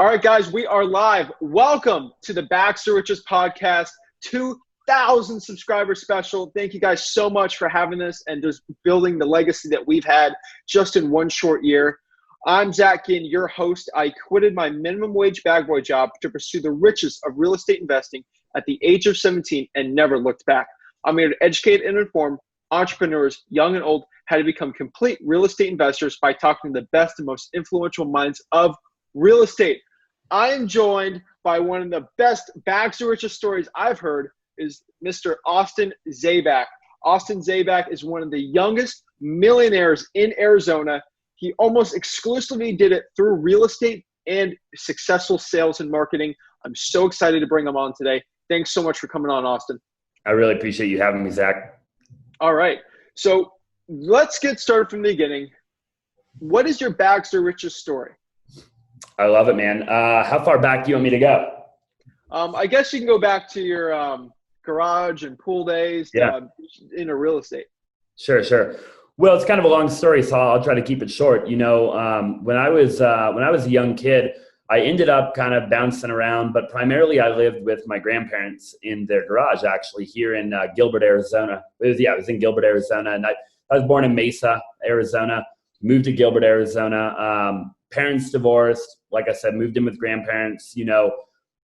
All right, guys, we are live. Welcome to the Bags to Riches podcast, 2,000 subscriber special. Thank you guys so much for having this and just building the legacy that we've had just in one short year. I'm Zach Ginn, your host. I quitted my minimum wage bag boy job to pursue the riches of real estate investing at the age of 17 and never looked back. I'm here to educate and inform entrepreneurs, young and old, how to become complete real estate investors by talking to the best and most influential minds of real estate. I am joined by one of the best Bags to Riches stories I've heard is Mr. Austin Zaback. Austin Zaback is one of the youngest millionaires in Arizona. He almost exclusively did it through real estate and successful sales and marketing. I'm so excited to bring him on today. Thanks so much for coming on, Austin. I really appreciate you having me, Zach. All right. So let's get started from the beginning. What is your Bags to Riches story? I love it, man. How far back do you want me to go? I guess you can go back to your garage and pool days into real estate. Sure. Well, it's kind of a long story, so I'll try to keep it short. You know, when I was a young kid, I ended up kind of bouncing around, but primarily I lived with my grandparents in their garage, actually, here in Gilbert, Arizona. It was in Gilbert, Arizona, and I was born in Mesa, Arizona, moved to Gilbert, Arizona. Parents divorced, like I said, moved in with grandparents,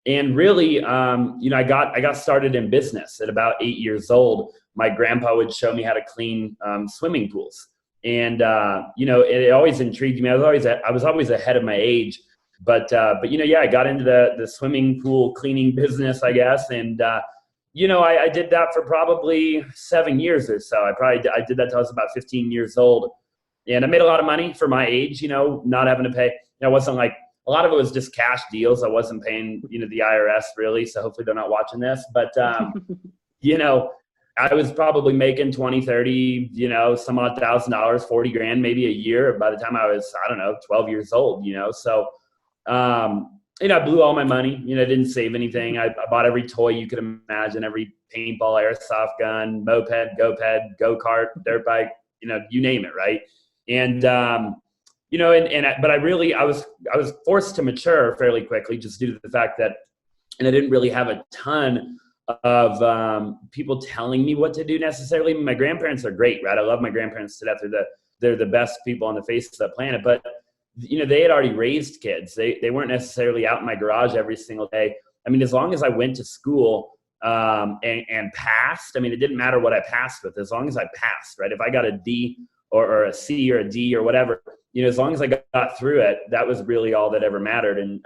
and really, I got started in business at about 8 years old. My grandpa would show me how to clean swimming pools. And, it always intrigued me. I was always ahead of my age, but I got into the swimming pool cleaning business, I guess. And, I did that for probably 7 years or so. I did that till I was about 15 years old. And I made a lot of money for my age, not having to pay. It wasn't like, a lot of it was just cash deals. I wasn't paying, the IRS really. So hopefully they're not watching this. But, I was probably making 20, 30, some odd $1,000, 40 grand, maybe a year by the time I was, 12 years old, So, I blew all my money, didn't save anything. I bought every toy you could imagine, every paintball, airsoft gun, moped, go-kart, dirt bike, you name it. Right. And, but I was forced to mature fairly quickly just due to the fact that, and I didn't really have a ton of people telling me what to do necessarily. My grandparents are great, right? I love my grandparents to death. They're the best people on the face of the planet, but they had already raised kids. They weren't necessarily out in my garage every single day. I mean, as long as I went to school and passed, it didn't matter what I passed with, as long as I passed, right? If I got a D or a C or a D or whatever, as long as I got through it, that was really all that ever mattered. And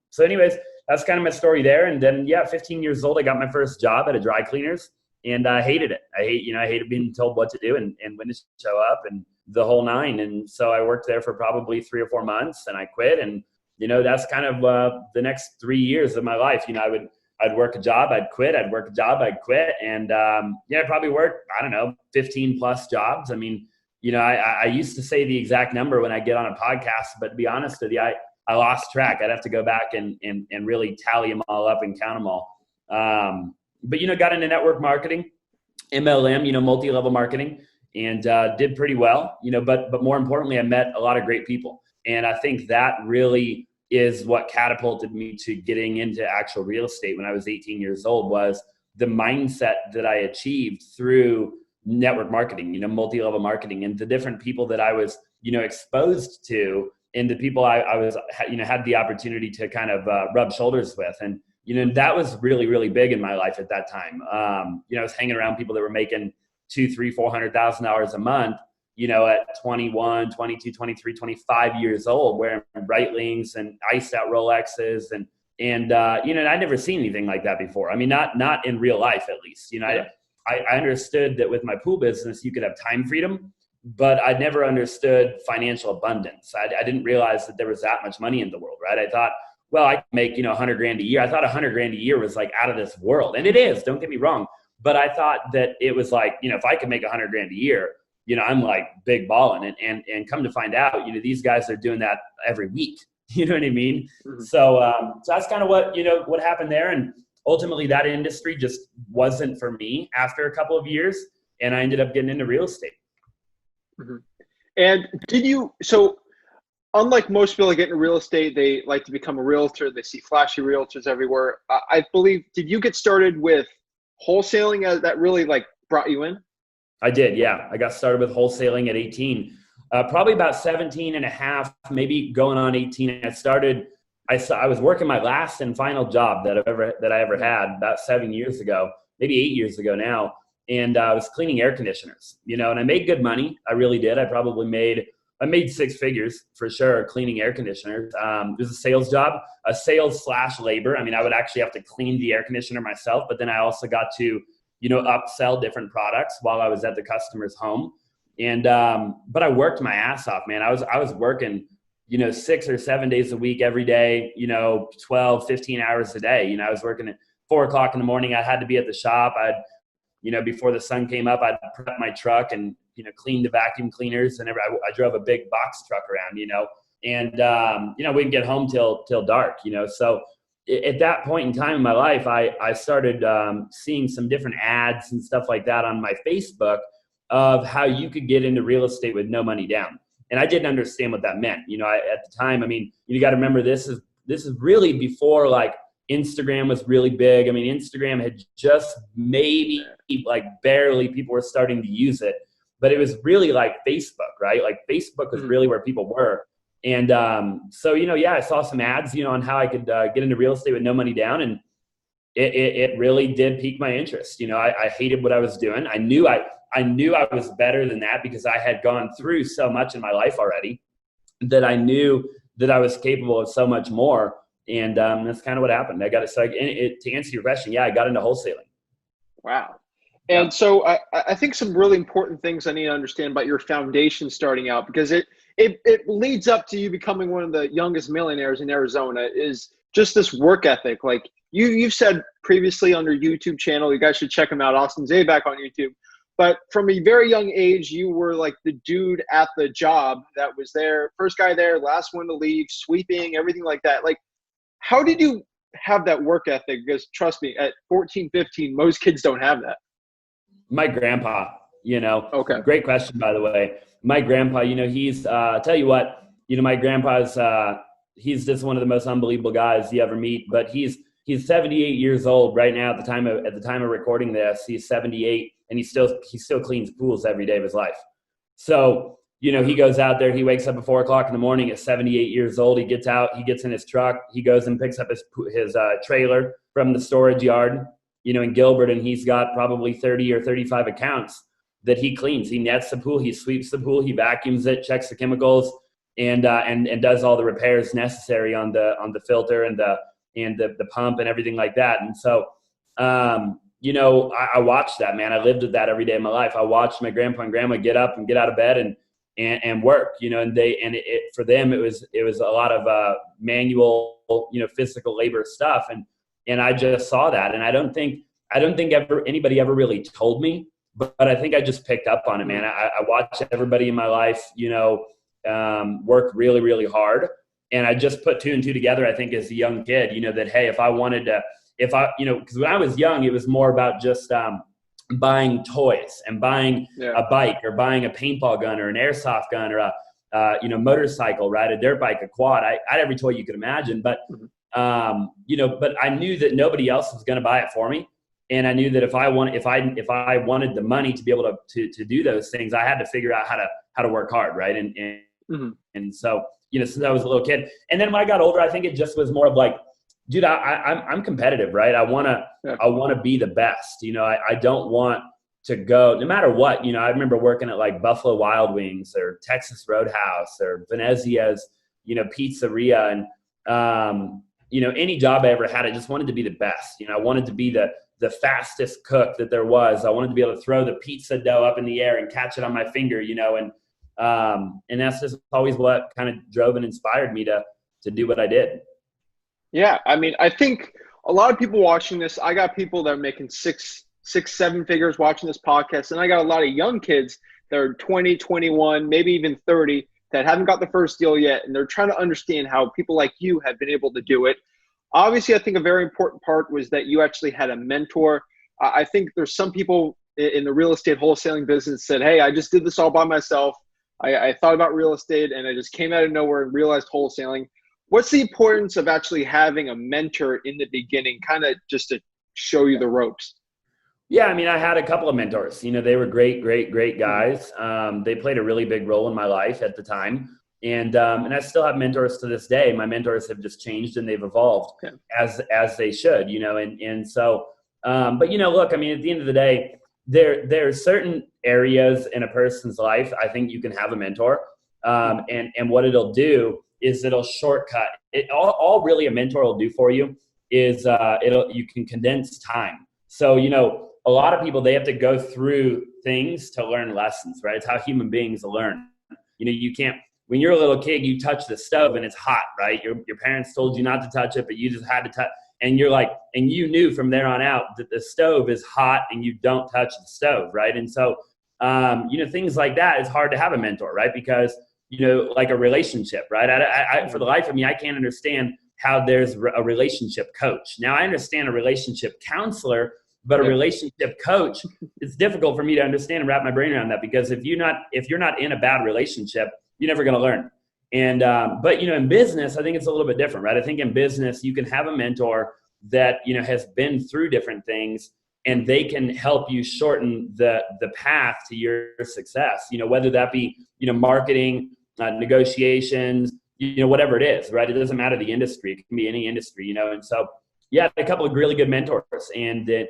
so anyways, that's kind of my story there. And then, 15 years old, I got my first job at a dry cleaners, and I hated it. I hated being told what to do and when to show up and the whole nine. And so I worked there for probably 3 or 4 months, and I quit. And, that's kind of the next 3 years of my life. I'd work a job, I'd quit, I'd work a job, I'd quit. And, I probably worked, 15 plus jobs. I used to say the exact number when I get on a podcast, but to be honest with you, I lost track. I'd have to go back and really tally them all up and count them all. But got into network marketing, MLM, multi-level marketing, and did pretty well, but more importantly, I met a lot of great people. And I think that really is what catapulted me to getting into actual real estate when I was 18 years old, was the mindset that I achieved through network marketing, multi-level marketing, and the different people that I was, exposed to, and the people I was, had the opportunity to kind of rub shoulders with. And, that was really, really big in my life at that time. I was hanging around people that were making $200,000, $300,000, $400,000 a month, at 21, 22, 23, 25 years old, wearing Breitlings and iced out Rolexes. And I'd never seen anything like that before. Not in real life, at least. I understood that with my pool business, you could have time freedom, but I never understood financial abundance. I didn't realize that there was that much money in the world, right? I thought, well, I can make, 100 grand a year. I thought 100 grand a year was like out of this world. And it is, don't get me wrong. But I thought that it was like, if I could make 100 grand a year, I'm like big balling. And come to find out, these guys are doing that every week. You know what I mean? Mm-hmm. So that's kind of what happened there. And ultimately that industry just wasn't for me after a couple of years. And I ended up getting into real estate. Mm-hmm. And so unlike most people that get into real estate, they like to become a realtor. They see flashy realtors everywhere. I believe, did you get started with wholesaling as that really like brought you in? I did, yeah. I got started with wholesaling at 18. Probably about 17 and a half, maybe going on 18. I was working my last and final job that I ever had about 7 years ago, maybe 8 years ago now. And I was cleaning air conditioners, and I made good money. I really did. I made six figures for sure cleaning air conditioners. It was a sales job, a sales/labor. I mean, I would actually have to clean the air conditioner myself, but then I also got to, upsell different products while I was at the customer's home. And, but I worked my ass off, man. I was working, 6 or 7 days a week, every day, 12, 15 hours a day. I was working at 4:00 in the morning. I had to be at the shop. Before the sun came up, I'd prep my truck and, clean the vacuum cleaners. And I drove a big box truck around, and, we didn't get home till dark, So at that point in time in my life, I started seeing some different ads and stuff like that on my Facebook of how you could get into real estate with no money down. And I didn't understand what that meant. At the time, you got to remember this is really before like Instagram was really big. Instagram had just maybe like barely people were starting to use it, but it was really like Facebook, right? Like Facebook was really where people were. And so, I saw some ads, on how I could get into real estate with no money down. And it really did pique my interest. I hated what I was doing. I knew I was better than that because I had gone through so much in my life already that I knew that I was capable of so much more. And that's kind of what happened. To answer your question, I got into wholesaling. Wow. And so I think some really important things I need to understand about your foundation starting out, because it leads up to you becoming one of the youngest millionaires in Arizona, is just this work ethic. Like you've said previously on your YouTube channel, you guys should check him out, Austin Zaback on YouTube. But from a very young age, you were like the dude at the job that was there, first guy there, last one to leave, sweeping, everything like that. Like, how did you have that work ethic? Because trust me, at 14, 15, most kids don't have that. My grandpa, Okay. Great question, by the way. My grandpa, he's, I'll tell you what, my grandpa's, he's just one of the most unbelievable guys you ever meet, but he's 78 years old right now at the time of recording this. He's 78 and he still cleans pools every day of his life. So, he goes out there, he wakes up at 4:00 in the morning at 78 years old. He gets out, he gets in his truck, he goes and picks up his trailer from the storage yard, in Gilbert, and he's got probably 30 or 35 accounts that he cleans. He nets the pool, he sweeps the pool, he vacuums it, checks the chemicals, and does all the repairs necessary on the filter and the pump and everything like that. And so, I watched that, man. I lived with that every day of my life. I watched my grandpa and grandma get up and get out of bed and work, for them, it was a lot of manual, physical labor stuff. And I just saw that. And I don't think anybody ever really told me, but I think I just picked up on it, man. I watched everybody in my life, work really, really hard. And I just put 2 and 2 together, I think, as a young kid, that, hey, because when I was young, it was more about just buying toys and buying a bike or buying a paintball gun or an airsoft gun or a motorcycle, right? A dirt bike, a quad. I had every toy you could imagine, but but I knew that nobody else was going to buy it for me. And I knew that if I wanted the money to be able to do those things, I had to figure out how to work hard. Right. And so, since I was a little kid, and then when I got older, I think it just was more of like, dude, I'm competitive, right? I want to be the best. I don't want to go, no matter what, I remember working at like Buffalo Wild Wings or Texas Roadhouse or Venezia's, pizzeria. And, any job I ever had, I just wanted to be the best. I wanted to be the fastest cook that there was. I wanted to be able to throw the pizza dough up in the air and catch it on my finger, and that's just always what kind of drove and inspired me to do what I did. Yeah. I think a lot of people watching this, I got people that are making six, 7 figures watching this podcast. And I got a lot of young kids that are 20, 21, maybe even 30 that haven't got the first deal yet. And they're trying to understand how people like you have been able to do it. Obviously, I think a very important part was that you actually had a mentor. I think there's some people in the real estate wholesaling business said, hey, I just did this all by myself. I thought about real estate and I just came out of nowhere and realized wholesaling. What's the importance of actually having a mentor in the beginning, kind of just to show you the ropes? Yeah, I mean, I had a couple of mentors. They were great guys. They played a really big role in my life at the time. And I still have mentors to this day. My mentors have just changed and they've evolved as they should, and so, but look, I mean, at the end of the day, there are certain areas in a person's life, I think you can have a mentor. And what it'll do is it'll shortcut it. All really a mentor will do for you is you can condense time. So, a lot of people, they have to go through things to learn lessons, right? It's how human beings learn. You can't, when you're a little kid, you touch the stove and it's hot, right? Your parents told you not to touch it, but you just had to touch. And you're like, and you knew from there on out that the stove is hot and you don't touch the stove, right? And so, things like that, it's hard to have a mentor, right? Because, like a relationship, right? I for the life of me, I can't understand how there's a relationship coach. Now, I understand a relationship counselor, but a relationship coach, it's difficult for me to understand and wrap my brain around that, because if you're not in a bad relationship, you're never going to learn. And, but, in business, I think it's a little bit different, right? I think in business, you can have a mentor that, has been through different things, and they can help you shorten the path to your success, whether that be, marketing, negotiations, whatever it is, right? It doesn't matter the industry. It can be any industry, and so, yeah, a couple of really good mentors, and that,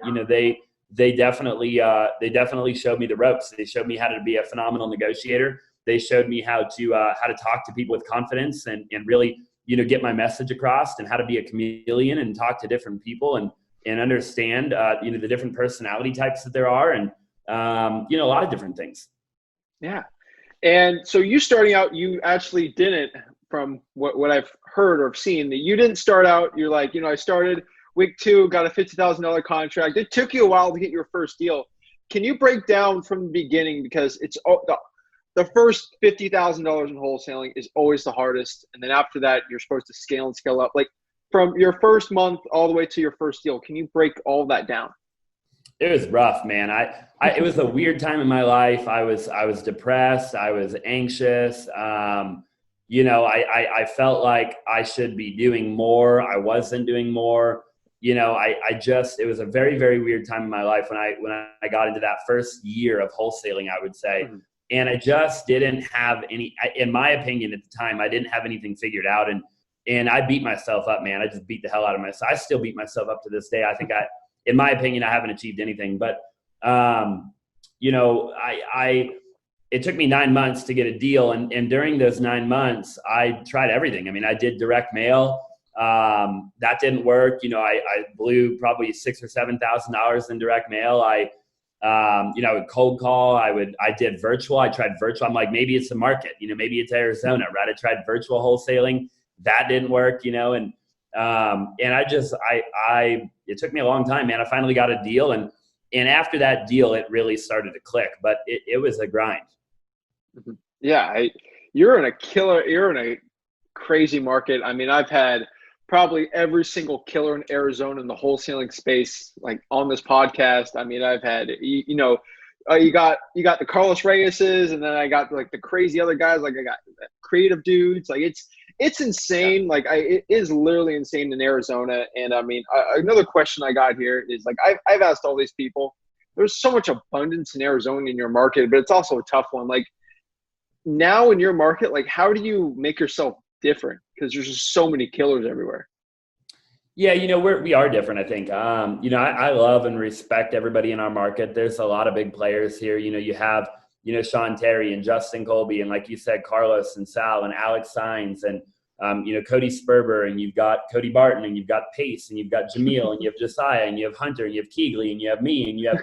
they definitely showed me the ropes. They showed me how to be a phenomenal negotiator. They showed me how to talk to people with confidence and really, get my message across, and how to be a chameleon and talk to different people and understand, the different personality types that there are, and, a lot of different things. Yeah. And so you starting out, you actually didn't, from what I've heard or seen, that you didn't start out, you're like, I started week 2, got a $50,000 contract. It took you a while to get your first deal. Can you break down from the beginning, because it's the first $50,000 in wholesaling is always the hardest. And then after that, you're supposed to scale and scale up. Like from your first month all the way to your first deal, can you break all that down? It was rough, man. It was a weird time in my life. I was depressed. I was anxious. I felt like I should be doing more. I wasn't doing more. It was a very, very weird time in my life when I got into that first year of wholesaling, I would say. Mm-hmm. And I just didn't have any, in my opinion at the time, I didn't have anything figured out. And I beat myself up, man. I just beat the hell out of myself. I still beat myself up to this day. I think in my opinion, I haven't achieved anything, but, it took me 9 months to get a deal. And during those 9 months, I tried everything. I mean, I did direct mail. That didn't work. I blew probably $6,000 or $7,000 in direct mail. I would cold call. I did virtual. I tried virtual. I'm like, maybe it's the market, maybe it's Arizona, right? I tried virtual wholesaling. That didn't work, and it took me a long time, man. I finally got a deal. And after that deal, it really started to click, but it was a grind. Yeah. You're in a crazy market. I mean, I've had probably every single killer in Arizona in the wholesaling space, like on this podcast. I mean, I've had, you got the Carlos Reyeses, and then I got like the crazy other guys. Like I got creative dudes. Like it's insane. Like it is literally insane in Arizona. And I mean, another question I got here is like, I've asked all these people, there's so much abundance in Arizona in your market, but it's also a tough one. Like now in your market, like how do you make yourself different? Because there's just so many killers everywhere. Yeah, we are different, I think. I love and respect everybody in our market. There's a lot of big players here. You have, Sean Terry and Justin Colby, and like you said, Carlos and Sal and Alex Saenz and, Cody Sperber, and you've got Cody Barton, and you've got Pace, and you've got Jameel, and you have Josiah, and you have Hunter, and you have Keegley, and you have me, and you have,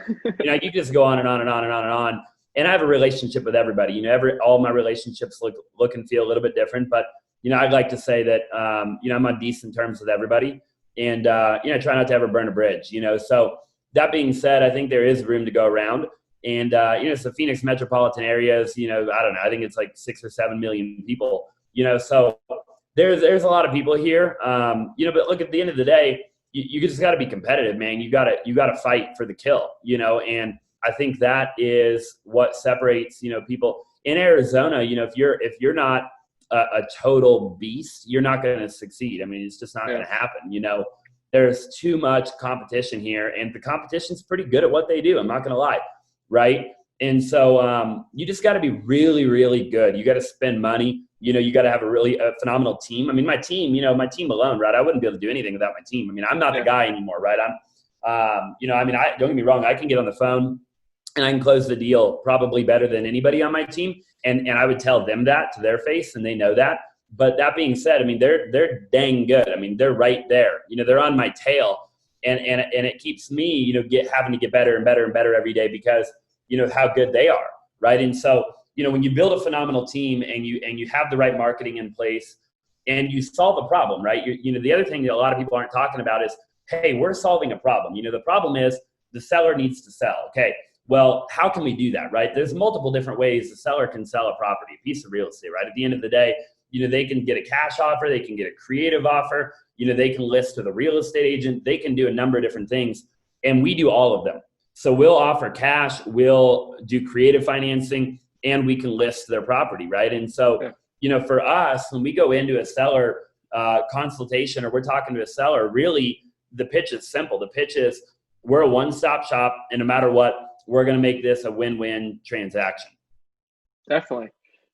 you just go on and on and on and on and on. And I have a relationship with everybody. All my relationships look and feel a little bit different, but, I'd like to say that, I'm on decent terms with everybody. And, try not to ever burn a bridge, So that being said, I think there is room to go around. And, so Phoenix metropolitan areas, I don't know, I think it's like 6 or 7 million people, so there's a lot of people here. But look, at the end of the day, you just got to be competitive, man. You got to fight for the kill, and I think that is what separates, people. in Arizona, you know, if you're not a total beast, you're not going to succeed. I mean, it's just not going to happen. You know, there's too much competition here, and the competition's pretty good at what they do. I'm not going to lie. Right. And so you just got to be really, really good. You got to spend money. You know, you got to have a phenomenal team. I mean, my team alone, right? I wouldn't be able to do anything without my team. I mean, I'm not the guy anymore, right? Don't get me wrong. I can get on the phone and I can close the deal probably better than anybody on my team. And I would tell them that to their face, and they know that. But that being said, I mean, they're dang good. I mean, they're right there. You know, they're on my tail, and it keeps me, you know, having to get better and better and better every day because, you know, how good they are, right? And so, you know, when you build a phenomenal team and you have the right marketing in place and you solve a problem, right? You know, the other thing that a lot of people aren't talking about is, hey, we're solving a problem. You know, the problem is the seller needs to sell. Okay. Well, how can we do that, right? There's multiple different ways the seller can sell a property, a piece of real estate, right? At the end of the day, you know, they can get a cash offer, they can get a creative offer, you know, they can list to the real estate agent, they can do a number of different things, and we do all of them. So we'll offer cash, we'll do creative financing, and we can list their property, right? And so, you know, for us, when we go into a seller consultation or we're talking to a seller, really the pitch is simple. The pitch is we're a one-stop shop, and no matter what, we're going to make this a win-win transaction. Definitely.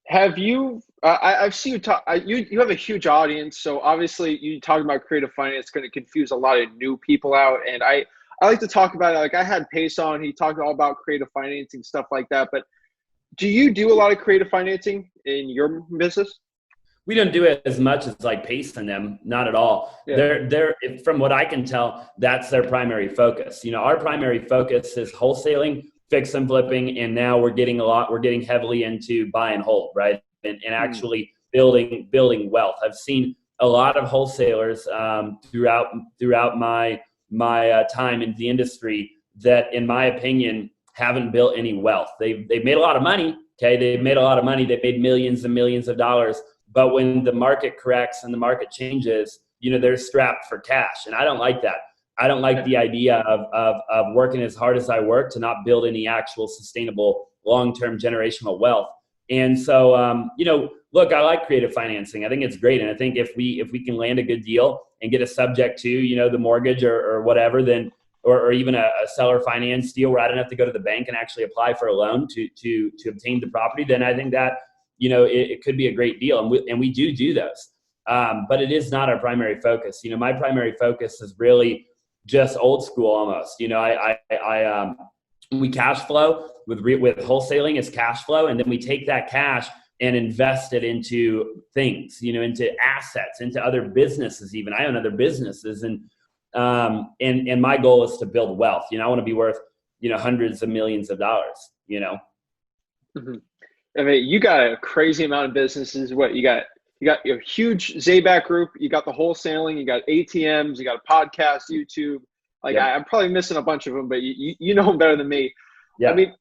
Have you, I've seen you talk, you have a huge audience. So obviously you talking about creative finance going to confuse a lot of new people out. And I like to talk about it. Like I had Pace on, he talked all about creative financing, stuff like that. But do you do a lot of creative financing in your business? We don't do it as much as like Pace and them, not at all. Yeah. They're from what I can tell, that's their primary focus. You know, our primary focus is wholesaling, fix and flipping, and now we're getting heavily into buy and hold, right? And actually building wealth. I've seen a lot of wholesalers throughout my time in the industry that, in my opinion, haven't built any wealth. They've made a lot of money. Okay, they've made a lot of money. They've made millions and millions of dollars. But when the market corrects and the market changes, you know, they're strapped for cash. And I don't like that. I don't like the idea of working as hard as I work to not build any actual sustainable long-term generational wealth. And so, you know, look, I like creative financing. I think it's great. And I think if we can land a good deal and get a subject to, you know, the mortgage or whatever, then, or even a seller finance deal where I don't have to go to the bank and actually apply for a loan to obtain the property, then I think that, you know, it could be a great deal. And we do those. But it is not our primary focus. You know, my primary focus is really just old school almost. You know, we cash flow with wholesaling is cash flow. And then we take that cash and invest it into things, you know, into assets, into other businesses. Even I own other businesses. And my goal is to build wealth. You know, I want to be worth, you know, hundreds of millions of dollars, you know. Mm-hmm. I mean, you got a crazy amount of businesses. What you got your huge Zaback group. You got the wholesaling. You got ATMs. You got a podcast, YouTube. Like I'm probably missing a bunch of them, but you know them better than me. Yeah. I mean,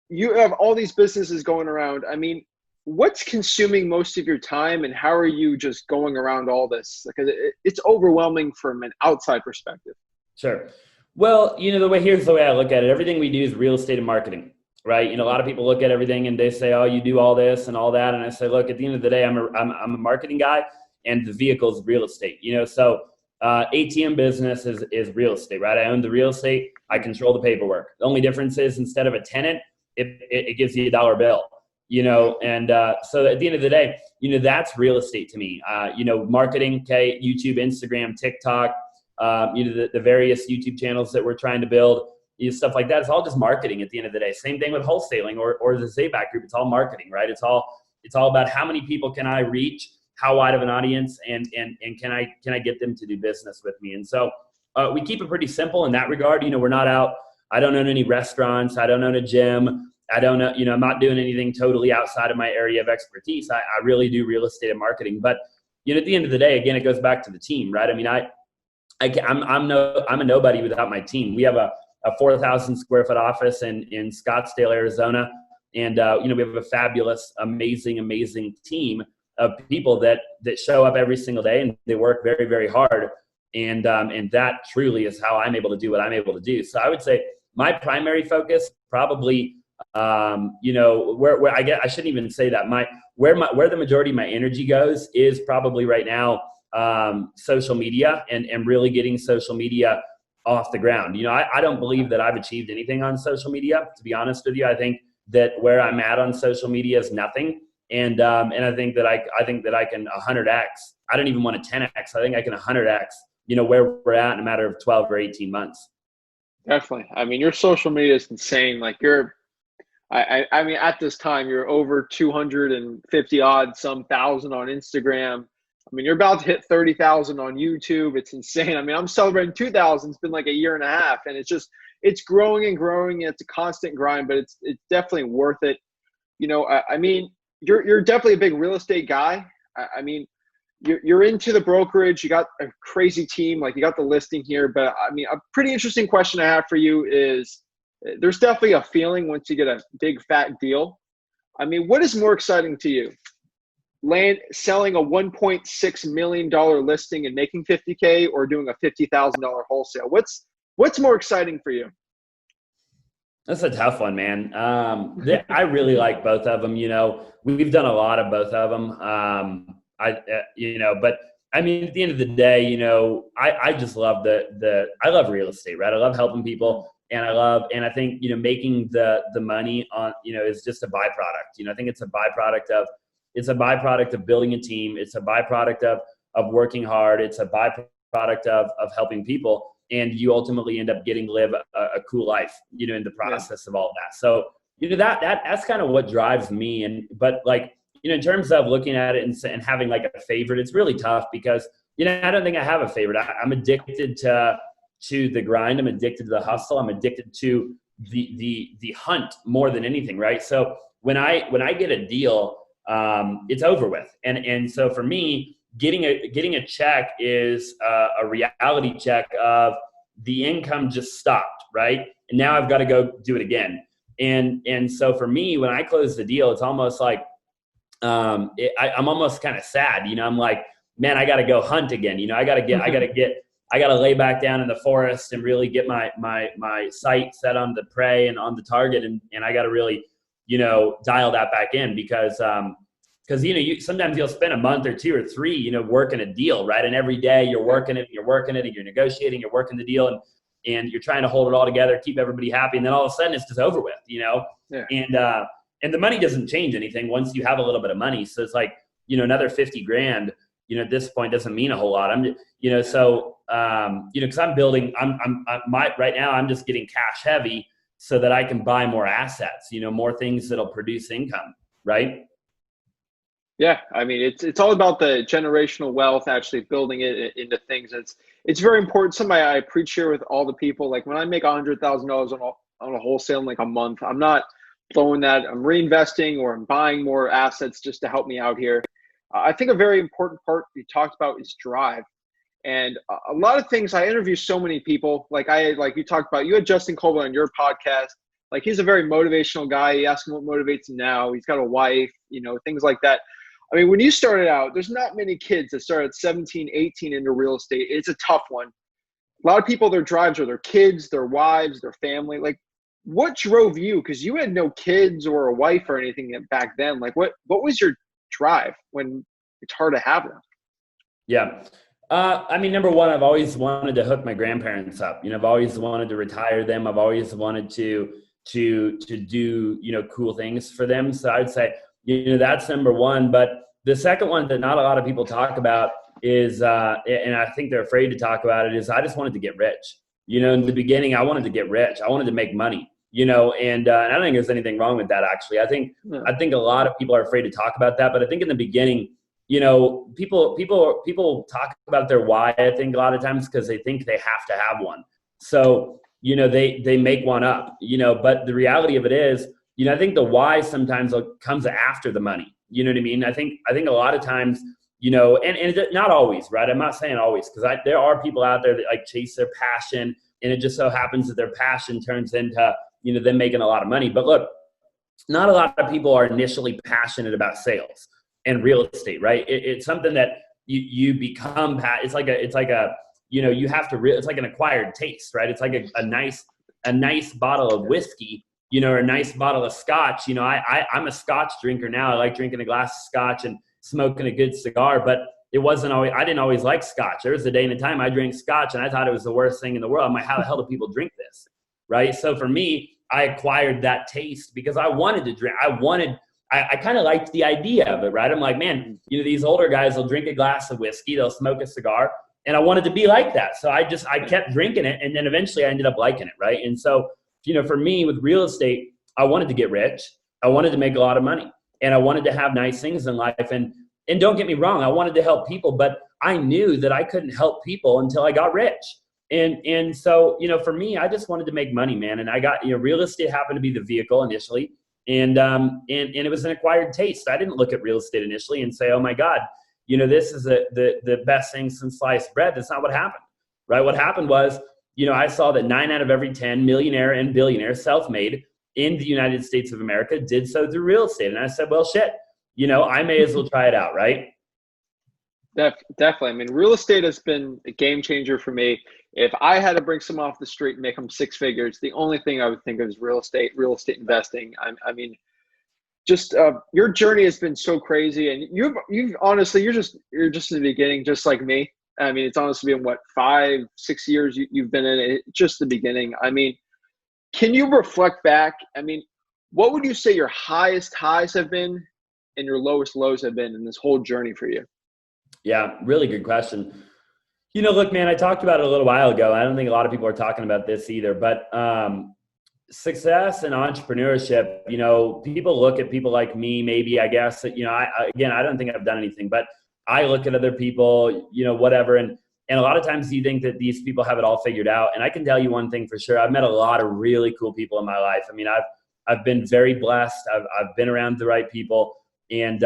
you have all these businesses going around. I mean, what's consuming most of your time, and how are you just going around all this? Because it's overwhelming from an outside perspective. Sure. Well, you know, here's the way I look at it. Everything we do is real estate and marketing. Right. You know, a lot of people look at everything and they say, oh, you do all this and all that. And I say, look, at the end of the day, I'm a marketing guy, and the vehicle is real estate. You know, so ATM business is real estate, right? I own the real estate. I control the paperwork. The only difference is instead of a tenant, it gives you a dollar bill, you know. And so at the end of the day, you know, that's real estate to me. You know, marketing, okay, YouTube, Instagram, TikTok, you know, the various YouTube channels that we're trying to build. Stuff like that. It's all just marketing at the end of the day. Same thing with wholesaling or the Zaback group. It's all marketing, right? It's all about how many people can I reach, how wide of an audience, and can I get them to do business with me? And so we keep it pretty simple in that regard. You know, we're not out. I don't own any restaurants. I don't own a gym. I don't know. You know, I'm not doing anything totally outside of my area of expertise. I really do real estate and marketing. But you know, at the end of the day, again, it goes back to the team, right? I mean, I'm a nobody without my team. We have a 4,000 square foot office in Scottsdale, Arizona. And, you know, we have a fabulous, amazing team of people that show up every single day, and they work very, very hard. And that truly is how I'm able to do what I'm able to do. So I would say my primary focus, probably Where I shouldn't even say that. Where the majority of my energy goes is probably right now social media and really getting social media off the ground. I don't believe that I've achieved anything on social media, to be honest with you. I think that where I'm at on social media is nothing. And I think that I can 100x. I don't even want to 10x. I think I can 100x, where we're at in a matter of 12 or 18 months. Definitely. I mean, your social media is insane. Like I mean, at this time, you're over 250 odd some thousand on Instagram. I mean, you're about to hit 30,000 on YouTube. It's insane. I mean, I'm celebrating 2,000. It's been like a year and a half, and it's growing and growing. And it's a constant grind, but it's definitely worth it. I mean, you're definitely a big real estate guy. I mean, you're into the brokerage. You got a crazy team. Like, you got the listing here. But I mean, a pretty interesting question I have for you is, there's definitely a feeling once you get a big fat deal. I mean, what is more exciting to you? Selling a $1.6 million listing and making $50K, or doing a $50,000 wholesale? What's more exciting for you? That's a tough one, man. I really like both of them. We've done a lot of both of them. But I mean, at the end of the day, I just love I love real estate, right? I love helping people, and I think, making the money on, is just a byproduct. I think it's a byproduct of building a team. It's a byproduct of working hard. It's a byproduct of helping people. And you ultimately end up getting to live a cool life, in the process of all of that. So, that's kind of what drives me. But like, in terms of looking at it and having like a favorite, it's really tough because, I don't think I have a favorite. I'm addicted to the grind. I'm addicted to the hustle. I'm addicted to the hunt more than anything. Right. So when I get a deal, it's over with. And so for me, getting a check is a reality check of the income just stopped, right? And now I've got to go do it again. And so for me, when I close the deal, it's almost like I'm almost kind of sad. I'm like, man, I got to go hunt again. I got to lay back down in the forest and really get my sight set on the prey and on the target, and I got to really dial that back in because sometimes you'll spend a month or 2 or 3, working a deal, right? And every day you're working it, and you're negotiating, you're working the deal, and you're trying to hold it all together, keep everybody happy. And then all of a sudden it's just over with, Yeah. And the money doesn't change anything once you have a little bit of money. So it's like, another 50 grand, at this point doesn't mean a whole lot. Cause I'm building, right now I'm just getting cash heavy so that I can buy more assets, more things that'll produce income. Right. Yeah, I mean, it's all about the generational wealth, actually building it into things. It's very important. Something I preach here with all the people. Like, when I make $100,000 on a wholesale in like a month, I'm not throwing that. I'm reinvesting, or I'm buying more assets just to help me out here. I think a very important part you talked about is drive. And a lot of things, I interview so many people. Like you talked about, you had Justin Colbert on your podcast. Like, he's a very motivational guy. You ask him what motivates him now. He's got a wife, things like that. I mean, when you started out, there's not many kids that start at 17, 18 into real estate. It's a tough one. A lot of people, their drives are their kids, their wives, their family. Like, what drove you? Because you had no kids or a wife or anything back then. Like, what was your drive when it's hard to have them? Yeah. I mean, number one, I've always wanted to hook my grandparents up. I've always wanted to retire them. I've always wanted to do, cool things for them. So I'd say, that's number one. But the second one that not a lot of people talk about is, and I think they're afraid to talk about it, is I just wanted to get rich. In the beginning, I wanted to get rich. I wanted to make money, and I don't think there's anything wrong with that, actually. I think a lot of people are afraid to talk about that. But I think in the beginning, people talk about their why, I think, a lot of times because they think they have to have one. So, they make one up, but the reality of it is, I think the why sometimes comes after the money. You know what I mean? I think a lot of times, and not always, right? I'm not saying always, because there are people out there that like chase their passion, and it just so happens that their passion turns into, them making a lot of money. But look, not a lot of people are initially passionate about sales and real estate, right? It's something that you become. It's like a you have to. It's like an acquired taste, right? It's like a nice bottle of whiskey. or a nice bottle of scotch. I'm a scotch drinker now. I like drinking a glass of scotch and smoking a good cigar, but I didn't always like scotch. There was a day and a time I drank scotch and I thought it was the worst thing in the world. I'm like, how the hell do people drink this? Right. So for me, I acquired that taste because I wanted to drink. I kind of liked the idea of it, right? I'm like, man, these older guys will drink a glass of whiskey, they'll smoke a cigar, and I wanted to be like that. So I kept drinking it, and then eventually I ended up liking it, right? And so, for me with real estate, I wanted to get rich, I wanted to make a lot of money, and I wanted to have nice things in life. And don't get me wrong, I wanted to help people, but I knew that I couldn't help people until I got rich. And so, for me, I just wanted to make money, man. And I got, real estate happened to be the vehicle initially. And it was an acquired taste. I didn't look at real estate initially and say, oh my God, this is the best thing since sliced bread. That's not what happened, right? What happened was, I saw that 9 out of every 10 millionaire and billionaire self-made in the United States of America did so through real estate. And I said, well, shit, I may as well try it out, right? Definitely. I mean, real estate has been a game changer for me. If I had to bring someone off the street and make them 6 figures, the only thing I would think of is real estate investing. I mean, just your journey has been so crazy, and you've honestly, you're just in the beginning, just like me. I mean, it's honestly been 5-6 years you've been in it, just the beginning. I mean, can you reflect back? I mean, what would you say your highest highs have been and your lowest lows have been in this whole journey for you? Yeah, really good question. Look, man, I talked about it a little while ago. I don't think a lot of people are talking about this either, but success and entrepreneurship, people look at people like me, maybe, I guess, that, I don't think I've done anything, but I look at other people, whatever. And a lot of times you think that these people have it all figured out. And I can tell you one thing for sure. I've met a lot of really cool people in my life. I mean, I've been very blessed. I've been around the right people. And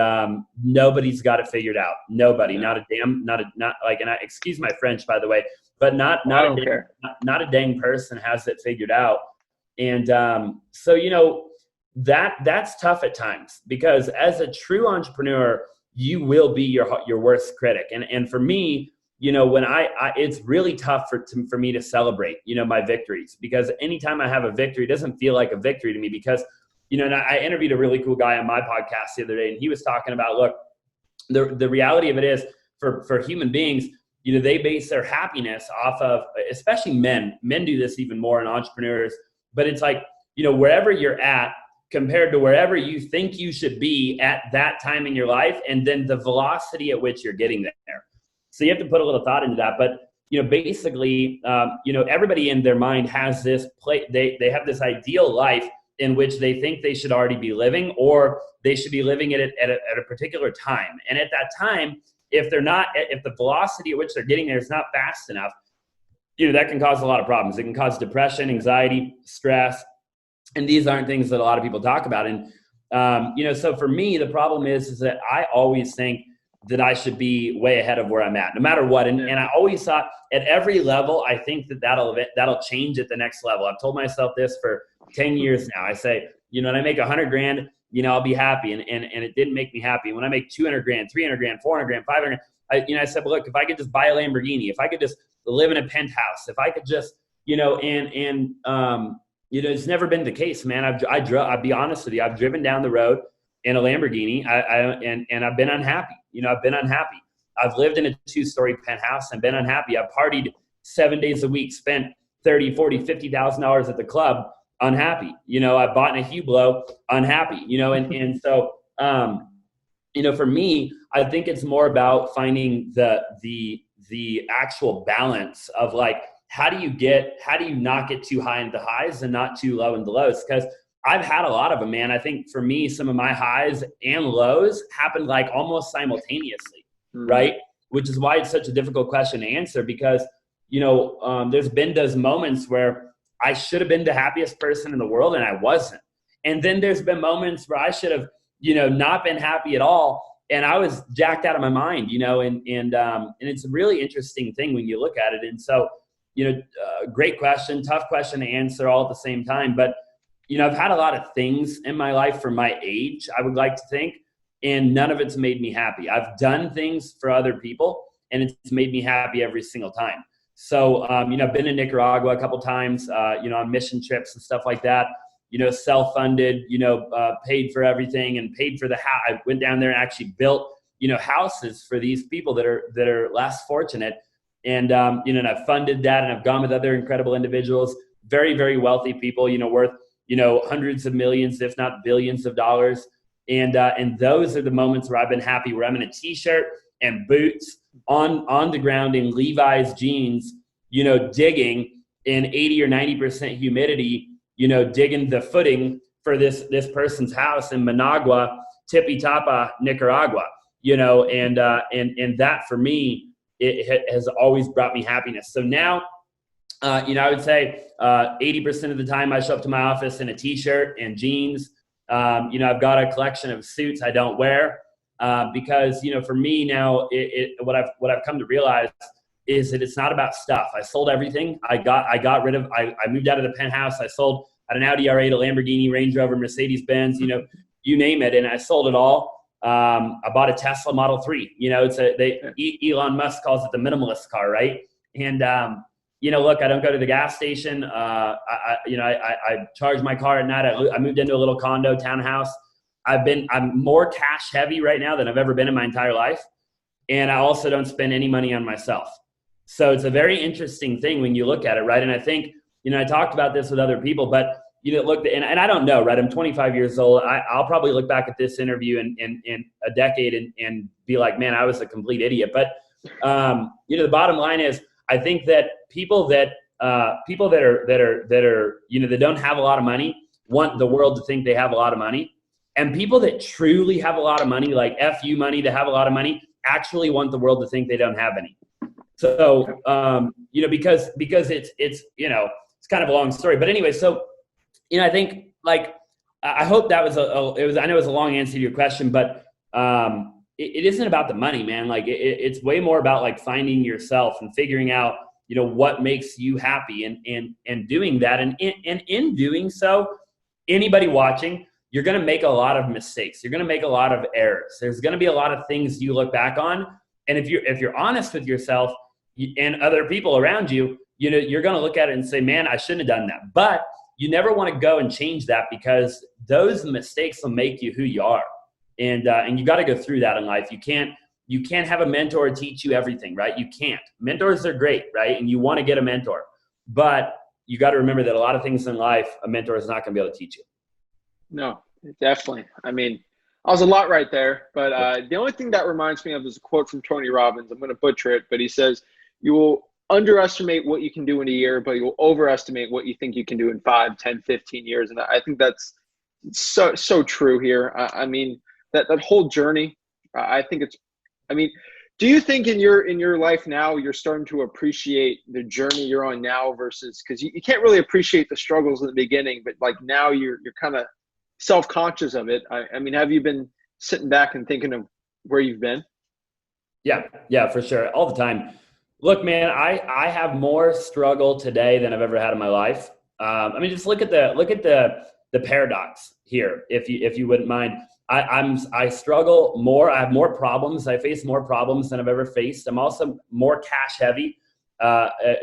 nobody's got it figured out. Nobody, not excuse my French, by the way, but not a dang person has it figured out. And so, that's tough at times, because as a true entrepreneur, you will be your worst critic. And for me, when it's really tough for me to celebrate, my victories, because anytime I have a victory, it doesn't feel like a victory to me, because and I interviewed a really cool guy on my podcast the other day, and he was talking about, look, the reality of it is for human beings, they base their happiness off of, especially men do this even more in entrepreneurs, but it's like, wherever you're at compared to wherever you think you should be at that time in your life, and then the velocity at which you're getting there. So you have to put a little thought into that. But, basically, everybody in their mind has this they have this ideal life in which they think they should already be living, or they should be living it at a particular time. And at that time, if the velocity at which they're getting there is not fast enough, that can cause a lot of problems. It can cause depression, anxiety, stress. And these aren't things that a lot of people talk about. And, so for me, the problem is that I always think that I should be way ahead of where I'm at, no matter what. And I always thought at every level, I think that'll change at the next level. I've told myself this for 10 years now. I say, when I make $100,000, I'll be happy. And it didn't make me happy. When I make $200,000, $300,000, $400,000, $500,000, I said, well, look, if I could just buy a Lamborghini, if I could just live in a penthouse, if I could just, it's never been the case, man. I'll be honest with you. I've driven down the road in a Lamborghini, and I've been unhappy. I've been unhappy. I've lived in a 2-story penthouse and been unhappy. I've partied 7 days a week, spent $30,000, $40,000, $50,000 at the club, unhappy. I bought in a Hublot, unhappy. And so, for me, I think it's more about finding the actual balance of, like, how do you not get too high into highs and not too low into lows? Because I've had a lot of them, man. I think for me, some of my highs and lows happened like almost simultaneously, right? Which is why it's such a difficult question to answer, because, there's been those moments where I should have been the happiest person in the world and I wasn't. And then there's been moments where I should have, not been happy at all, and I was jacked out of my mind, and it's a really interesting thing when you look at it. And so, great question, tough question to answer all at the same time. But, I've had a lot of things in my life for my age, I would like to think, and none of it's made me happy. I've done things for other people, and it's made me happy every single time. So, I've been in Nicaragua a couple times, on mission trips and stuff like that. self-funded, paid for everything and paid for the house. I went down there and actually built, houses for these people that are less fortunate. And, and I've funded that, and I've gone with other incredible individuals, very, very wealthy people, worth, hundreds of millions, if not billions of dollars. And those are the moments where I've been happy, where I'm in a t-shirt and boots on the ground in Levi's jeans, digging in 80 or 90% humidity, digging the footing for this person's house in Managua, Tipitapa, Nicaragua, and that for me, it has always brought me happiness. So now, I would say 80% of the time I show up to my office in a t-shirt and jeans. I've got a collection of suits I don't wear because, for me now, what I've come to realize is that it's not about stuff. I sold everything. I moved out of the penthouse. I sold an Audi R8, a Lamborghini, Range Rover, Mercedes-Benz, you name it. And I sold it all. I bought a Tesla Model 3. Elon Musk calls it the minimalist car, right? And, look, I don't go to the gas station. I charge my car at night. I moved into a little condo townhouse. I'm more cash heavy right now than I've ever been in my entire life. And I also don't spend any money on myself. So it's a very interesting thing when you look at it, right? And I think, I talked about this with other people, but look, and I don't know, right? I'm 25 years old. I'll probably look back at this interview in a decade and be like, man, I was a complete idiot. But, the bottom line is, I think that people that are, that don't have a lot of money want the world to think they have a lot of money. And people that truly have a lot of money, like FU money to have a lot of money, actually want the world to think they don't have any. So, because it's kind of a long story, but anyway, so, I think I hope that was I know it was a long answer to your question, but, it isn't about the money, man. It's way more about finding yourself and figuring out, what makes you happy and doing that. And in doing so, anybody watching, you're going to make a lot of mistakes. You're going to make a lot of errors. There's going to be a lot of things you look back on. And if you're honest with yourself and other people around you, you're going to look at it and say, man, I shouldn't have done that. But you never want to go and change that, because those mistakes will make you who you are. And you got to go through that in life. You can't have a mentor teach you everything, right? You can't. Mentors are great, right? And you want to get a mentor, but you got to remember that a lot of things in life, a mentor is not going to be able to teach you. No, definitely. I mean, I was a lot right there, but the only thing that reminds me of is a quote from Tony Robbins. I'm going to butcher it, but he says, you will underestimate what you can do in a year, but you will overestimate what you think you can do in 5, 10, 15 years. And I think that's so true here. I mean, that whole journey, do you think in your life now, you're starting to appreciate the journey you're on now versus, because you can't really appreciate the struggles in the beginning, but now you're kind of self-conscious of it. I mean, have you been sitting back and thinking of where you've been? Yeah, for sure. All the time. Look, man, I have more struggle today than I've ever had in my life. Just look at the paradox here, if you wouldn't mind. I struggle more. I have more problems. I face more problems than I've ever faced. I'm also more cash heavy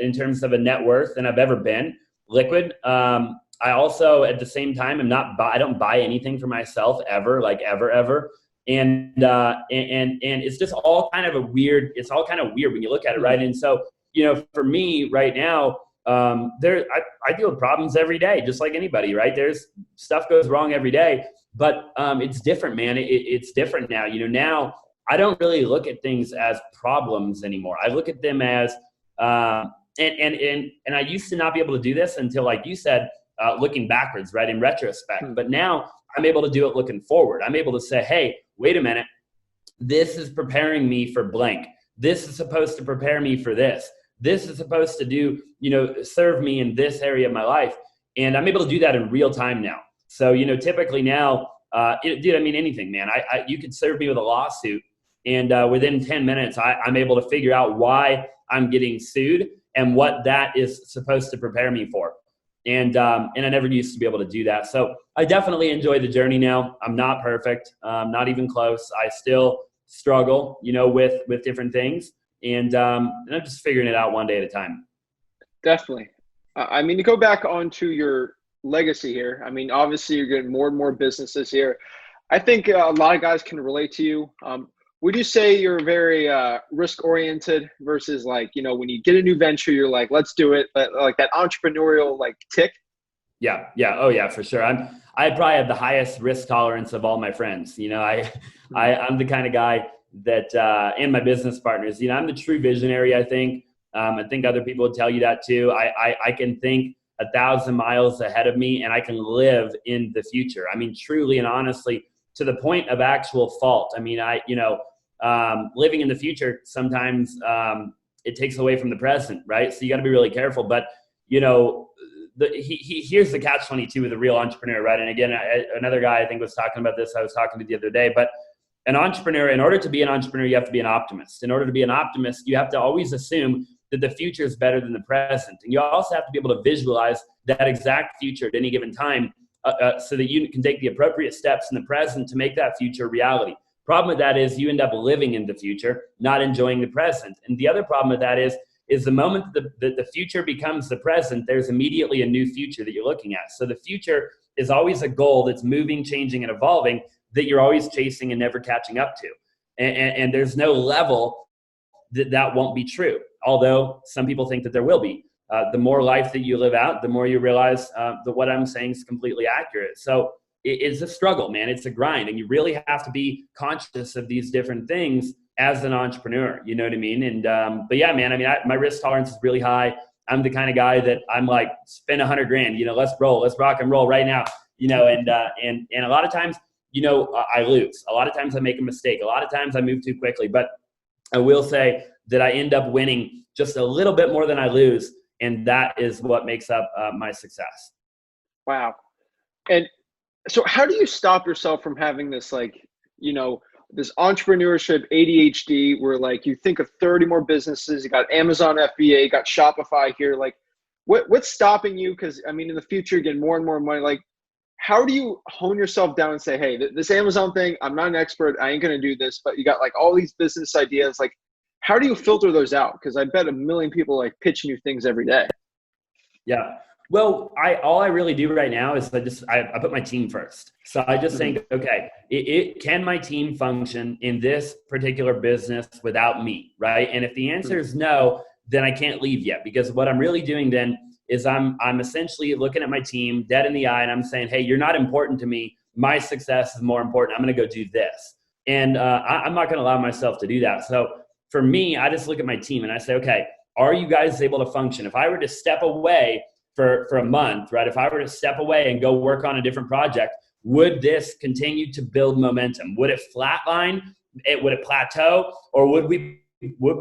in terms of a net worth than I've ever been. Liquid. I also, at the same time, I don't buy anything for myself ever, ever. And it's just all kind of weird when you look at it, right? And so, for me right now, I deal with problems every day, just like anybody, right? There's stuff goes wrong every day, but it's different, man. It's different now. Now I don't really look at things as problems anymore. I look at them as, and I used to not be able to do this until, like you said, looking backwards, right? In retrospect, but now I'm able to do it looking forward. I'm able to say, hey, wait a minute. This is preparing me for blank. This is supposed to prepare me for this. This is supposed to do, serve me in this area of my life. And I'm able to do that in real time now. So, typically now, anything, man, you could serve me with a lawsuit, and within 10 minutes, I'm able to figure out why I'm getting sued and what that is supposed to prepare me for. And I never used to be able to do that. So I definitely enjoy the journey now. I'm not perfect, not even close. I still struggle, with different things. And I'm just figuring it out one day at a time. Definitely. To go back onto your legacy here. I mean, obviously you're getting more and more businesses here. I think a lot of guys can relate to you. Would you say you're very risk oriented versus like, you know, when you get a new venture, you're like, let's do it, but like that entrepreneurial like tick? Yeah. Yeah. Oh yeah, for sure. I probably have the highest risk tolerance of all my friends. You know, I'm the kind of guy that, and my business partners, you know, I'm the true visionary. I think other people would tell you that too. I can think 1,000 miles ahead of me and I can live in the future. I mean, truly and honestly, to the point of actual fault. I mean, living in the future, sometimes, it takes away from the present, right? So you got to be really careful, but you know, here's the catch-22 with a real entrepreneur, right? And again, another guy I think was talking about this. I was talking to the other day, but an entrepreneur, in order to be an entrepreneur, you have to be an optimist. In order to be an optimist, you have to always assume that the future is better than the present. And you also have to be able to visualize that exact future at any given time so that you can take the appropriate steps in the present to make that future reality. Problem with that is you end up living in the future, not enjoying the present. And the other problem with that is the moment the future becomes the present, there's immediately a new future that you're looking at. So the future is always a goal that's moving, changing, and evolving that you're always chasing and never catching up to. And there's no level that won't be true, although some people think that there will be. The more life that you live out, the more you realize that what I'm saying is completely accurate. So it's a struggle, man. It's a grind. And you really have to be conscious of these different things as an entrepreneur, you know what I mean? And, but yeah, man, I mean, my risk tolerance is really high. I'm the kind of guy that I'm like, spend $100,000, you know, let's roll, let's rock and roll right now, you know, and a lot of times, you know, I lose. A lot of times I make a mistake. A lot of times I move too quickly, but I will say that I end up winning just a little bit more than I lose. And that is what makes up my success. Wow. And so how do you stop yourself from having this, like, you know, this entrepreneurship ADHD where like you think of 30 more businesses, you got Amazon FBA, you got Shopify here. Like what's stopping you? Cause I mean, in the future, you get more and more money. Like, how do you hone yourself down and say, hey, this Amazon thing, I'm not an expert. I ain't going to do this, but you got like all these business ideas. Like, how do you filter those out? Cause I bet a million people like pitching you things every day. Yeah. Well, all I really do right now is I put my team first. So I just think, okay, can my team function in this particular business without me, right? And if the answer is no, then I can't leave yet, because what I'm really doing then is I'm essentially looking at my team dead in the eye and I'm saying, hey, you're not important to me. My success is more important. I'm going to go do this. And I'm not going to allow myself to do that. So for me, I just look at my team and I say, okay, are you guys able to function? If I were to step away for a month, right? If I were to step away and go work on a different project, would this continue to build momentum? Would it flatline? Would it plateau? Or would we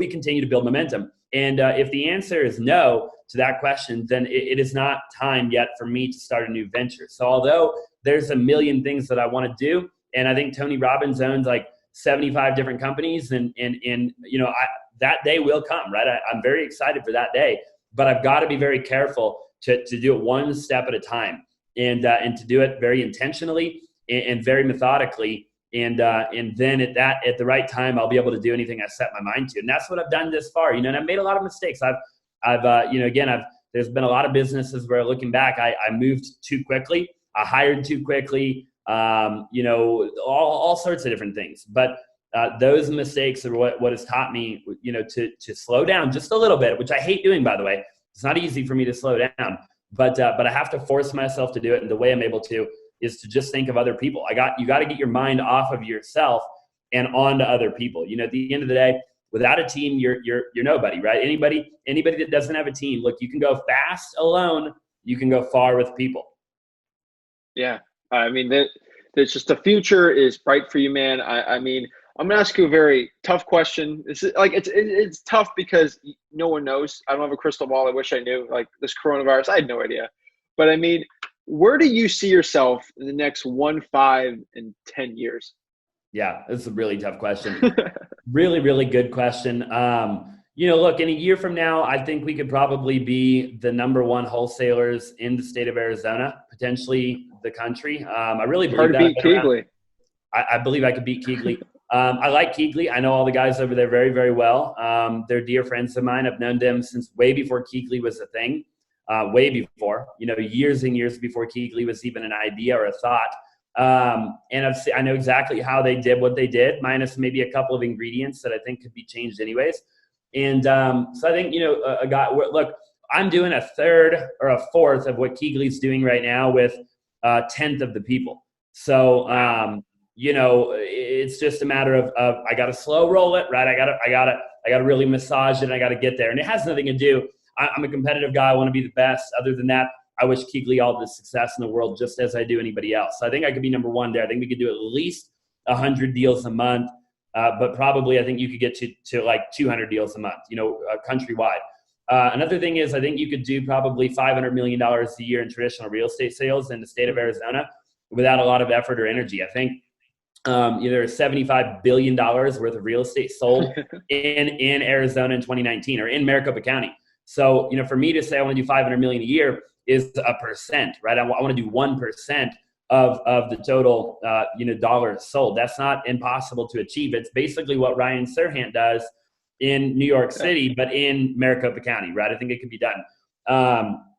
continue to build momentum? And if the answer is no to that question, then it is not time yet for me to start a new venture. So although there's a million things that I want to do, and I think Tony Robbins owns like 75 different companies, and you know, that day will come, right? I'm very excited for that day, but I've got to be very careful to do it one step at a time, and to do it very intentionally and very methodically. And then at the right time, I'll be able to do anything I set my mind to. And that's what I've done this far, you know, and I've made a lot of mistakes. There's been a lot of businesses where looking back, I moved too quickly. I hired too quickly, you know, all sorts of different things. But those mistakes are what has taught me, you know, to slow down just a little bit, which I hate doing, by the way. It's not easy for me to slow down, but I have to force myself to do it. And the way I'm able to is to just think of other people. You got to get your mind off of yourself and onto other people. You know, at the end of the day, without a team, you're nobody, right? Anybody that doesn't have a team, look, you can go fast alone. You can go far with people. Yeah. I mean, that's just the future is bright for you, man. I mean, I'm gonna ask you a very tough question. It's tough because no one knows. I don't have a crystal ball. I wish I knew. Like this coronavirus, I had no idea. But I mean, where do you see yourself in the next 1, 5, and 10 years? Yeah, that's a really tough question. Really, really good question. You know, look, in a year from now, I think we could probably be the #1 wholesalers in the state of Arizona, potentially the country. I really believe that. Hard to beat Keegley. I believe I could beat Keegley. I like Keegley. I know all the guys over there very, very well. They're dear friends of mine. I've known them since way before Keegley was a thing. way before, years and years before Keegley was even an idea or a thought. And I know exactly how they did what they did, minus maybe a couple of ingredients that I think could be changed anyways. And so I think, a guy, look, I'm doing a third or a fourth of what Keegley's doing right now with a tenth of the people. So, it's just a matter of I got to slow roll it, right? I got to really massage it, and I got to get there. And it has nothing to do. I'm a competitive guy. I want to be the best. Other than that, I wish Keegley all the success in the world, just as I do anybody else. So I think I could be number one there. I think we could do at least 100 deals a month, but probably I think you could get to like 200 deals a month, countrywide. Another thing is I think you could do probably $500 million a year in traditional real estate sales in the state of Arizona without a lot of effort or energy. I think there's $75 billion worth of real estate sold in Arizona in 2019 or in Maricopa County. So, for me to say I want to do 500 million a year is a percent, right? I want to do 1% of the total, dollars sold. That's not impossible to achieve. It's basically what Ryan Serhant does in New York City, but in Maricopa County, right? I think it could be done.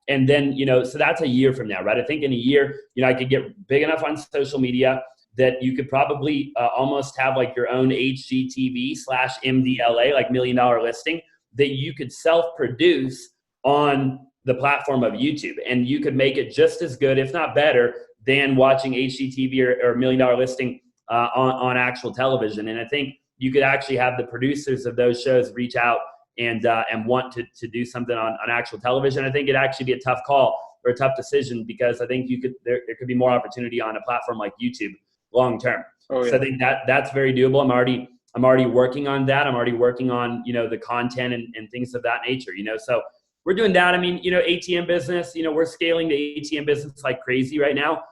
And then, so that's a year from now, right? I think in a year, I could get big enough on social media that you could probably almost have like your own HGTV/MDLA, like $1 Million Listing, that you could self-produce on the platform of YouTube. And you could make it just as good, if not better, than watching HGTV or $1 Million Listing on actual television. And I think you could actually have the producers of those shows reach out and want to do something on actual television. I think it'd actually be a tough call or a tough decision, because I think there could be more opportunity on a platform like YouTube long term. Oh, yeah. So I think that's very doable. I'm already working on that. I'm already working on, the content and things of that nature, so we're doing that. I mean, ATM business, we're scaling the ATM business like crazy right now.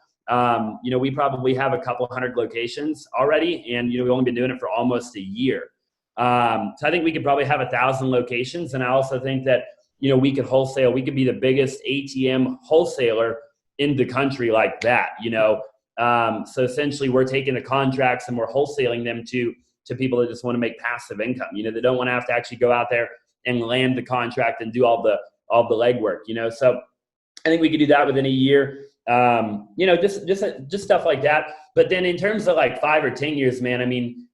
We probably have a couple hundred locations already, and, we've only been doing it for almost a year. So I think we could probably have 1,000 locations. And I also think that, we could wholesale, we could be the biggest ATM wholesaler in the country like that, So essentially we're taking the contracts and we're wholesaling them to people that just want to make passive income, they don't want to have to actually go out there and land the contract and do all the legwork, So I think we could do that within a year, just stuff like that. But then in terms of like 5 or 10 years, man, I mean,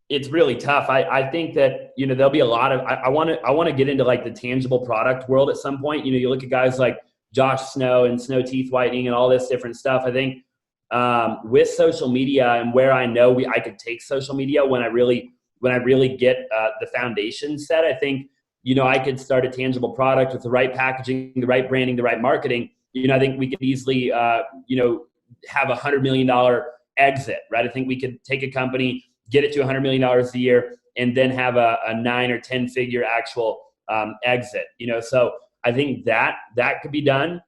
it's really tough. I think that, there'll be a lot of, I want to get into like the tangible product world at some point. You look at guys like Josh Snow and Snow Teeth Whitening and all this different stuff. I think with social media and where I know I could take social media when I really get the foundation set, I think, I could start a tangible product with the right packaging, the right branding, the right marketing. I think we could easily, have $100 million exit, right? I think we could take a company, get it to $100 million a year, and then have a 9 or 10 figure actual exit, So I think that could be done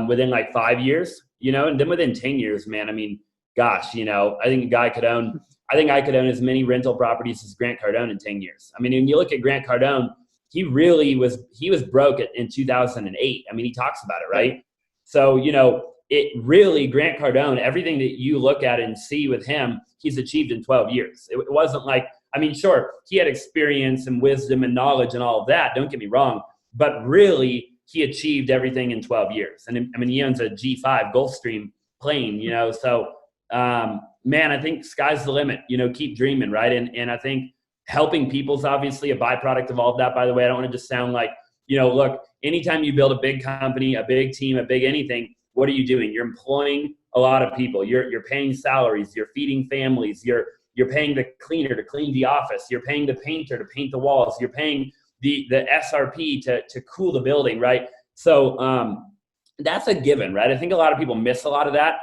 within like 5 years, and then within 10 years, man, I mean, gosh, I think I could own as many rental properties as Grant Cardone in 10 years. I mean, when you look at Grant Cardone, he was broke in 2008. I mean, he talks about it, right? So, it really, Grant Cardone, everything that you look at and see with him, he's achieved in 12 years. It wasn't like, I mean, sure, he had experience and wisdom and knowledge and all of that, don't get me wrong, but really he achieved everything in 12 years. And I mean, he owns a G5 Gulfstream plane, so man, I think sky's the limit, keep dreaming, right? And I think helping people's obviously a byproduct of all of that. By the way, I don't want to just sound like, look, anytime you build a big company, a big team, a big anything, what are you doing? You're employing a lot of people. You're paying salaries. You're feeding families. You're paying the cleaner to clean the office. You're paying the painter to paint the walls. You're paying the SRP to cool the building, right? So that's a given, right? I think a lot of people miss a lot of that,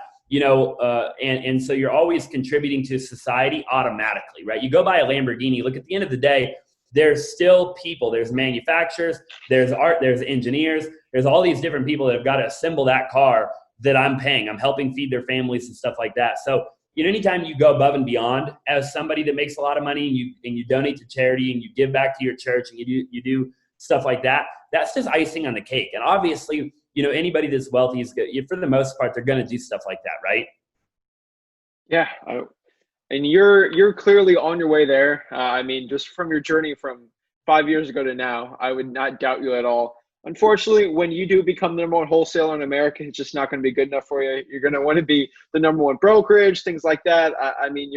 and so you're always contributing to society automatically, right? You go buy a Lamborghini, look, at the end of the day, there's still people, there's manufacturers, there's art, there's engineers, there's all these different people that have got to assemble that car that I'm paying. I'm helping feed their families and stuff like that. So, anytime you go above and beyond as somebody that makes a lot of money and you donate to charity and you give back to your church and you do stuff like that, that's just icing on the cake. And obviously, anybody that's wealthy is good. For the most part, they're going to do stuff like that, right? Yeah. And you're clearly on your way there. I mean, just from your journey from 5 years ago to now, I would not doubt you at all. Unfortunately, when you do become the number one wholesaler in America, it's just not going to be good enough for you. You're going to want to be the number one brokerage, things like that. I mean,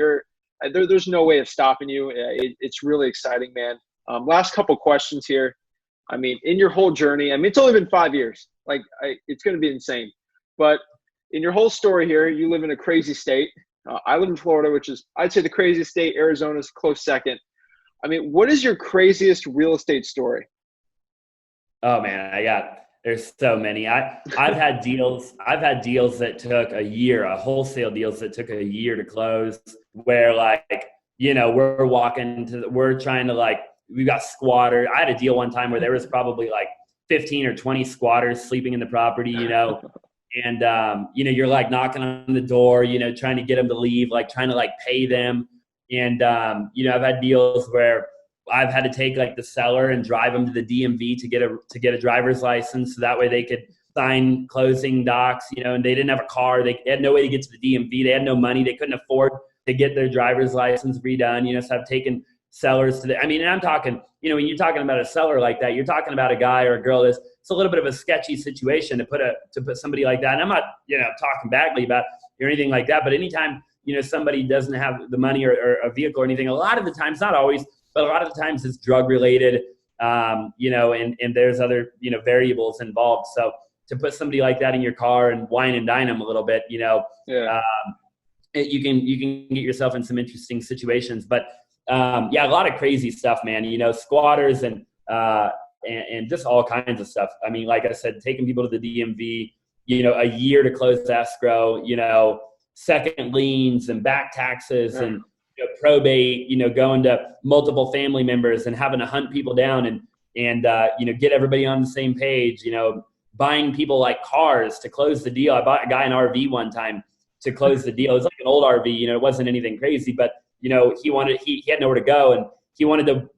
there's no way of stopping you. It's really exciting, man. Last couple questions here. I mean, in your whole journey, I mean, it's only been 5 years. Like, it's going to be insane. But in your whole story here, you live in a crazy state. I live in Florida, which is, I'd say, the craziest state. Arizona's close second. I mean, what is your craziest real estate story? Oh man, there's so many. I've had deals that took a year, wholesale deals that took a year to close, where we're trying to we've got squatters. I had a deal one time where there was probably 15 or 20 squatters sleeping in the property, and you're knocking on the door, trying to get them to leave, trying to pay them. And I've had deals where I've had to take the seller and drive them to the DMV to get a driver's license, so that way they could sign closing docs, and they didn't have a car. They had no way to get to the DMV. They had no money. They couldn't afford to get their driver's license redone, so I've taken sellers to and I'm talking, when you're talking about a seller like that, you're talking about a guy or a girl it's a little bit of a sketchy situation to put somebody like that. And I'm not, talking badly about or anything like that, but anytime, somebody doesn't have the money or a vehicle or anything, a lot of the times, not always, but a lot of the times it's drug related, and there's other, variables involved. So to put somebody like that in your car and wine and dine them a little bit, you can get yourself in some interesting situations. But a lot of crazy stuff, man. Squatters and just all kinds of stuff. I mean, like I said, taking people to the DMV, a year to close escrow, second liens and back taxes and probate, going to multiple family members and having to hunt people down and get everybody on the same page, buying people cars to close the deal. I bought a guy an RV one time to close the deal. It was an old RV, it wasn't anything crazy, but he had nowhere to go, and he wanted to,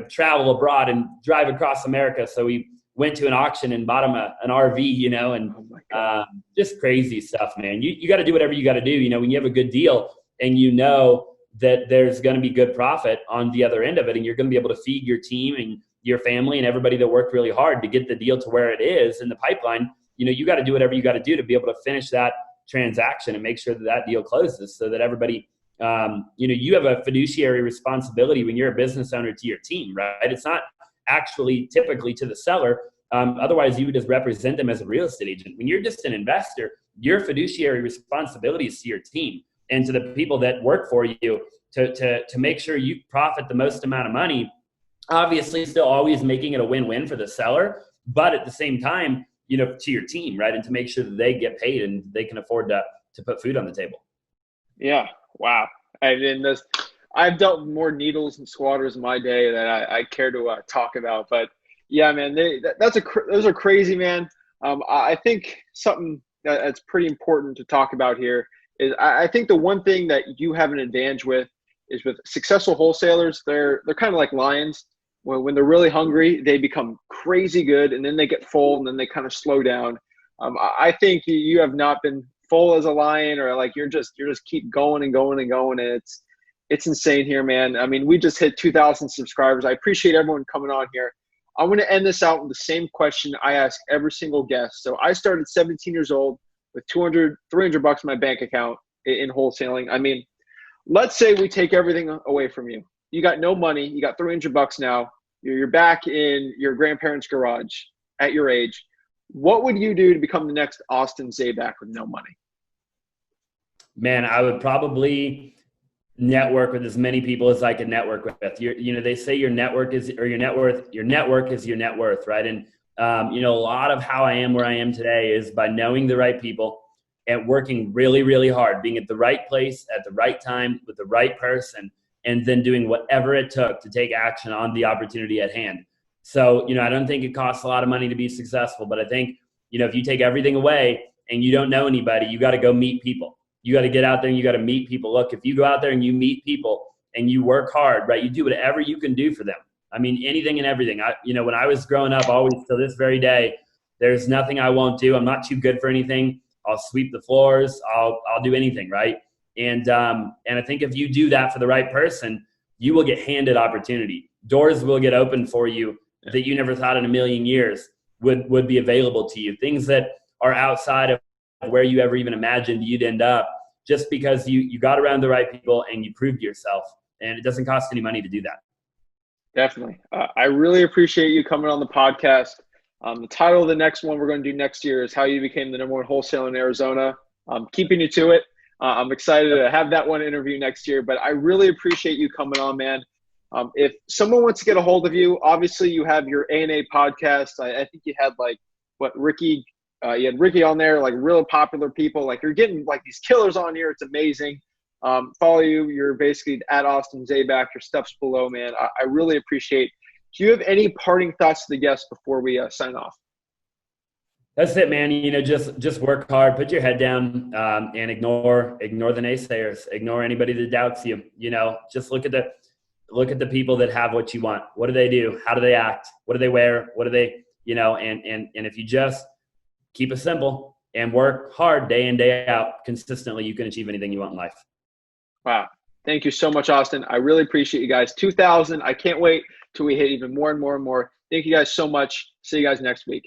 travel abroad and drive across America. So we went to an auction and bought him an RV, and just crazy stuff, man. You got to do whatever you got to do. When you have a good deal and that there's going to be good profit on the other end of it, and you're going to be able to feed your team and your family and everybody that worked really hard to get the deal to where it is in the pipeline, you got to do whatever you got to do to be able to finish that transaction and make sure that deal closes, so that everybody, you have a fiduciary responsibility when you're a business owner to your team, right? It's not actually typically to the seller. Otherwise, you would just represent them as a real estate agent. When you're just an investor, your fiduciary responsibility is to your team and to the people that work for you to make sure you profit the most amount of money. Obviously, still always making it a win-win for the seller, but at the same time, to your team, right? And to make sure that they get paid and they can afford to put food on the table. Yeah. Wow. I've dealt with more needles and squatters in my day that I care to talk about. But yeah, man, those are crazy, man. I think something that's pretty important to talk about here is I think the one thing that you have an advantage with is with successful wholesalers. They're kind of like lions. When they're really hungry, they become crazy good, and then they get full, and then they kind of slow down. I think you have not been full as a lion, or you're just keep going and going and going, and it's insane here, man. I mean, we just hit 2,000 subscribers. I appreciate everyone coming on here. I'm going to end this out with the same question I ask every single guest. So I started 17 years old with $300 in my bank account in wholesaling. I mean, let's say we take everything away from you. You got no money. You got $300 now. You're back in your grandparents' garage at your age. What would you do to become the next Austin Zaback with no money? Man, I would probably network with as many people as I could network with. They say your network is your net worth. Your network is your net worth, right? And a lot of how I am where I am today is by knowing the right people and working really, really hard, being at the right place at the right time with the right person, and then doing whatever it took to take action on the opportunity at hand. So, I don't think it costs a lot of money to be successful, but I think, if you take everything away and you don't know anybody, you got to go meet people. You got to get out there and you got to meet people. Look, if you go out there and you meet people and you work hard, right, you do whatever you can do for them. I mean, anything and everything. When I was growing up, always to this very day, there's nothing I won't do. I'm not too good for anything. I'll sweep the floors. I'll do anything, right? And I think if you do that for the right person, you will get handed opportunity. doors will get open for you that you never thought in a million years would be available to you. Things that are outside of where you ever even imagined you'd end up, just because you got around the right people and you proved yourself. And it doesn't cost any money to do that. Definitely. I really appreciate you coming on the podcast. The title of the next one we're going to do next year is How You Became the #1 Wholesaler in Arizona. I'm keeping you to it. I'm excited to have that one interview next year, but I really appreciate you coming on, man. If someone wants to get a hold of you, obviously you have your A&A podcast. I think you had Ricky, you had Ricky on there, like real popular people. Like you're getting like these killers on here. It's amazing. Follow you. You're basically at Austin Zaback. Your stuff's below, man. I really appreciate. Do you have any parting thoughts to the guests before we sign off? That's it, man. Just work hard, put your head down, and ignore the naysayers. Ignore anybody that doubts you. Just look at the people that have what you want. What do they do? How do they act? What do they wear? What do they, and if you just keep it simple and work hard day in, day out consistently, you can achieve anything you want in life. Wow. Thank you so much, Austin. I really appreciate you guys. 2,000. I can't wait till we hit even more and more and more. Thank you guys so much. See you guys next week.